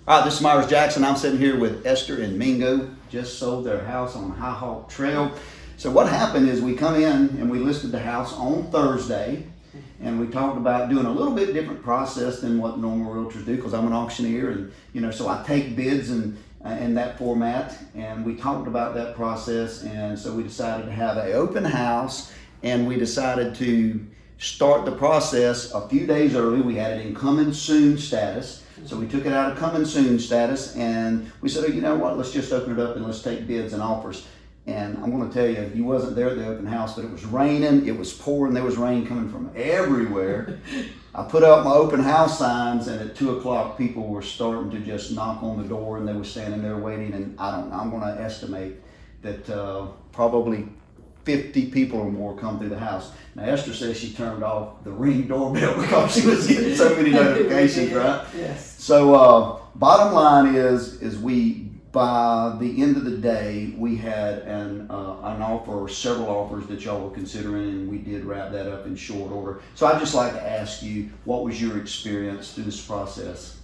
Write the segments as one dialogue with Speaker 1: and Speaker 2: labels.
Speaker 1: All right, this is Myers Jackson. I'm sitting here with Esther and Mingo. Just sold their house on High Hawk Trail. So what happened is we come in and we listed the house on Thursday, and we talked about doing a little bit different process than what normal realtors do, because I'm an auctioneer, and so I take bids and in that format, and we talked about that process, and so we decided to have an open house, and we decided to start the process a few days early. We had it in coming soon status. So we took it out of coming soon status, and we said, oh, you know what, let's just open it up and let's take bids and offers. And I'm going to tell you, you wasn't there at the open house, but it was raining, it was pouring, there was rain coming from everywhere. I put up my open house signs, and at 2 o'clock people were starting to just knock on the door, and they were standing there waiting, and I don't know, I'm going to estimate that probably 50 people or more come through the house. Now Esther says she turned off the Ring doorbell because she was getting so many notifications, right?
Speaker 2: Yes.
Speaker 1: So bottom line is we, by the end of the day, we had an offer or several offers that y'all were considering, and we did wrap that up in short order. So I'd just like to ask you, what was your experience through this process?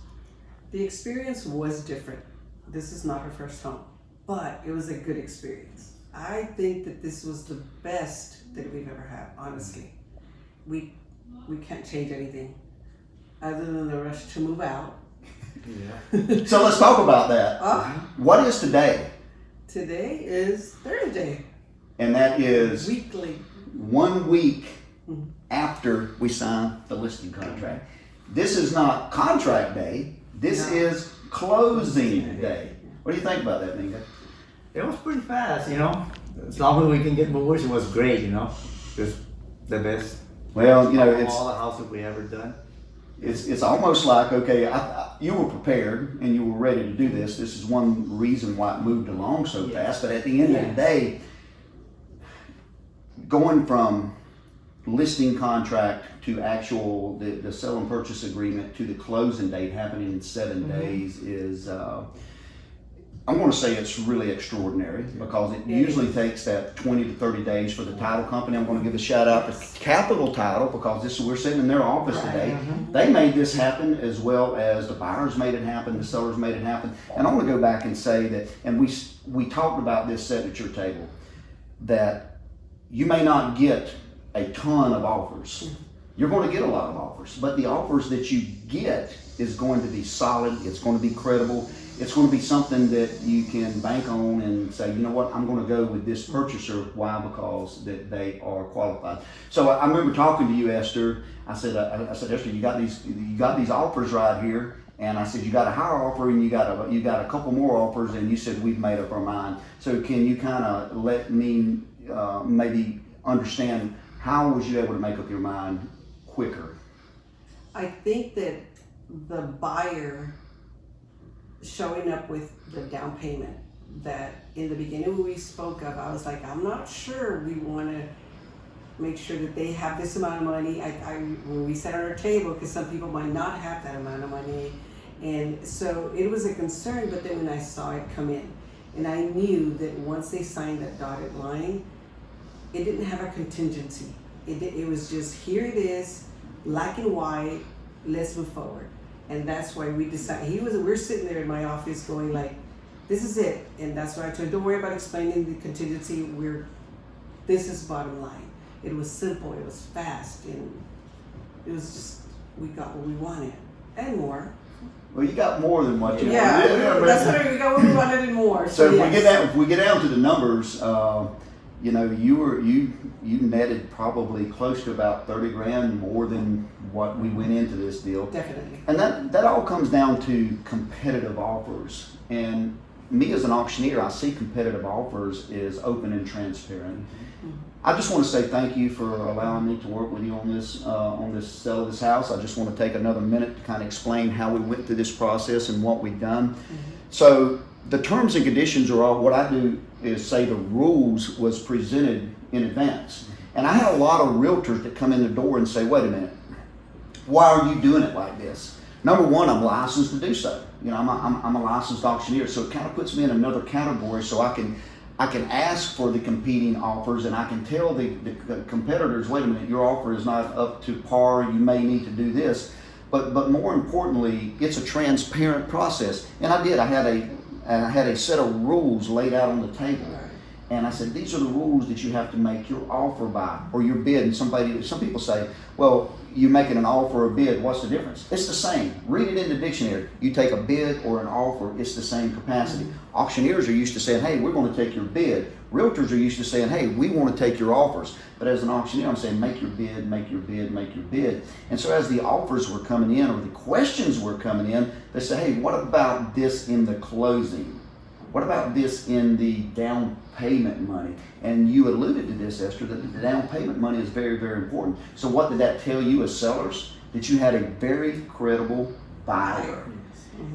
Speaker 2: The experience was different. This is not her first home, but it was a good experience. I think that this was the best that we've ever had, honestly. We can't change anything other than the rush to move out.
Speaker 1: Yeah. So let's talk about that. What is today?
Speaker 2: Today is Thursday.
Speaker 1: And that is
Speaker 2: weekly.
Speaker 1: 1 week after we sign the listing contract. This is not contract day. This is closing day. What do you think about that, Mingo?
Speaker 3: It was pretty fast, As long as we can get movers, it was great, Just the best.
Speaker 1: Well, it's
Speaker 3: all the houses we ever done.
Speaker 1: It's almost like, okay, you were prepared and you were ready to do this. This is one reason why it moved along so fast. But at the end of the day, going from listing contract to actual the sell and purchase agreement to the closing date happening in 7 days is. I'm going to say it's really extraordinary, because it usually takes that 20 to 30 days for the title company. I'm going to give a shout out to Capital Title, because we're sitting in their office today. They made this happen, as well as the buyers made it happen, the sellers made it happen. And I want to go back and say that, and we talked about this sitting at your table, that you may not get a ton of offers. You're going to get a lot of offers, but the offers that you get is going to be solid. It's going to be credible. It's going to be something that you can bank on and say, you know what, I'm going to go with this purchaser. Why? Because that they are qualified. So I remember talking to you, Esther. I said, Esther, you got these offers right here, and I said, you got a higher offer, and you got a couple more offers, and you said, we've made up our mind. So can you kind of let me maybe understand, how was you able to make up your mind quicker?
Speaker 2: I think that the buyer showing up with the down payment, that in the beginning when we spoke of, I was like, I'm not sure we want to make sure that they have this amount of money. When we sat on our table, because some people might not have that amount of money, and so it was a concern. But then when I saw it come in, and I knew that once they signed that dotted line, it didn't have a contingency. It was just, here it is, black and white, let's move forward. And that's why we decided, we're sitting there in my office going like, this is it. And that's why I told him, don't worry about explaining the contingency, this is bottom line. It was simple, it was fast, and it was just, we got what we wanted, and more.
Speaker 1: Well, you got more than what you wanted.
Speaker 2: That's right, we got what we wanted and more.
Speaker 1: So if we get down to the numbers, you netted probably close to about 30 grand more than what we went into this deal.
Speaker 2: Definitely.
Speaker 1: And that all comes down to competitive offers. And me as an auctioneer, I see competitive offers as open and transparent. Mm-hmm. I just want to say thank you for allowing me to work with you on this sale of this house. I just want to take another minute to kind of explain how we went through this process and what we've done. Mm-hmm. So the terms and conditions are all, what I do is say the rules was presented in advance. And I had a lot of realtors that come in the door and say, wait a minute, why are you doing it like this? Number one, I'm licensed to do so. I'm a licensed auctioneer, so it kind of puts me in another category, so I can ask for the competing offers, and I can tell the competitors, wait a minute, your offer is not up to par, you may need to do this. but more importantly, it's a transparent process. And I had a set of rules laid out on the table. And I said, these are the rules that you have to make your offer by, or your bid. And some people say, well, you're making an offer or a bid, what's the difference? It's the same. Read it in the dictionary. You take a bid or an offer, it's the same capacity. Auctioneers are used to saying, hey, we're going to take your bid. Realtors are used to saying, hey, we want to take your offers. But as an auctioneer, I'm saying, make your bid, make your bid, make your bid. And so as the offers were coming in, or the questions were coming in, they say, hey, what about this in the closing? What about this in the down payment money? And you alluded to this, Esther, that the down payment money is very, very important. So what did that tell you as sellers? That you had a very credible buyer.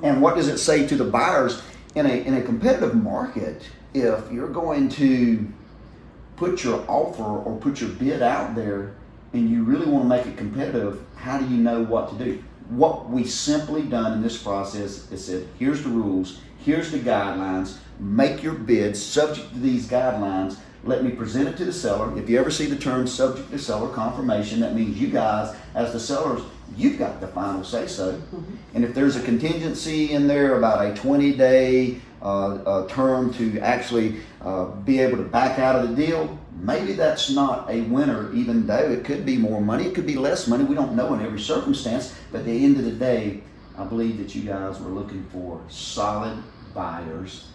Speaker 1: And what does it say to the buyers? In a competitive market, if you're going to put your offer or put your bid out there and you really want to make it competitive, how do you know what to do? What we simply done in this process is said, here's the rules, here's the guidelines, make your bid subject to these guidelines, let me present it to the seller. If you ever see the term subject to seller confirmation, that means you guys, as the sellers, you've got the final say so. And if there's a contingency in there about a 20-day term to actually be able to back out of the deal, maybe that's not a winner, even though it could be more money, it could be less money. We don't know in every circumstance, but at the end of the day, I believe that you guys were looking for solid buyers,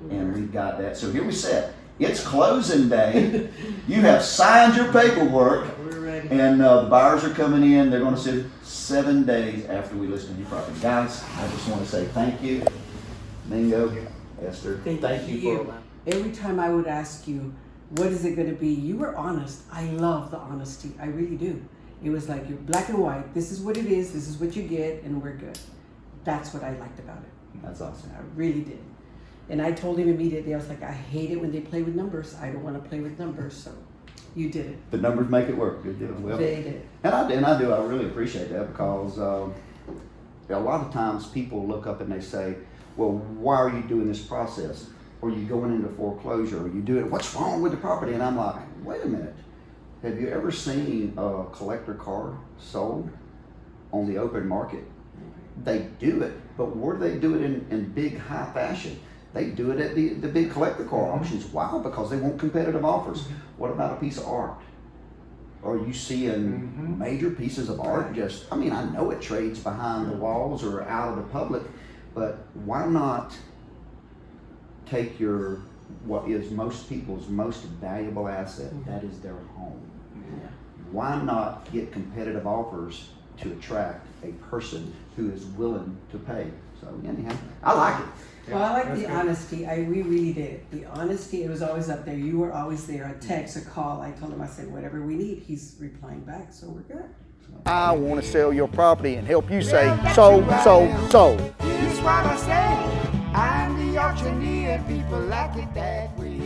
Speaker 1: and we've got that. So here we sit. It's closing day. You have signed your paperwork,
Speaker 2: We're ready.
Speaker 1: and the buyers are coming in. They're going to sit 7 days after we list your property. Guys, I just want to say thank you. Mingo, Esther, thank you for allowing.
Speaker 2: Every time I would ask you, what is it going to be? You were honest. I love the honesty. I really do. It was like you're black and white. This is what it is. This is what you get, and we're good. That's what I liked about it.
Speaker 1: That's awesome.
Speaker 2: I really did. And I told him immediately, I was like, I hate it when they play with numbers. I don't want to play with numbers. So you did it.
Speaker 1: The numbers make it work. Good deal. Well,
Speaker 2: They did.
Speaker 1: and I do. I really appreciate that, because a lot of times people look up and they say, well, why are you doing this process? Or you going into foreclosure, or you do it, what's wrong with the property? And I'm like, wait a minute. Have you ever seen a collector car sold on the open market? They do it, but where do they do it in big high fashion? They do it at the big collector car auctions. Why? Because they want competitive offers. What about a piece of art? Are you seeing major pieces of art just, I mean, I know it trades behind the walls or out of the public, but why not take what is most people's most valuable asset, that is their home. Why not get competitive offers to attract a person who is willing to pay? So anyhow, I like it.
Speaker 2: Well, I like the honesty. We really did. The honesty, it was always up there. You were always there. A text, a call. I told him, I said, whatever we need. He's replying back, so we're good.
Speaker 1: I want to sell your property and help you say so.
Speaker 4: That's what I say. I'm the auctioneer, people like it that way.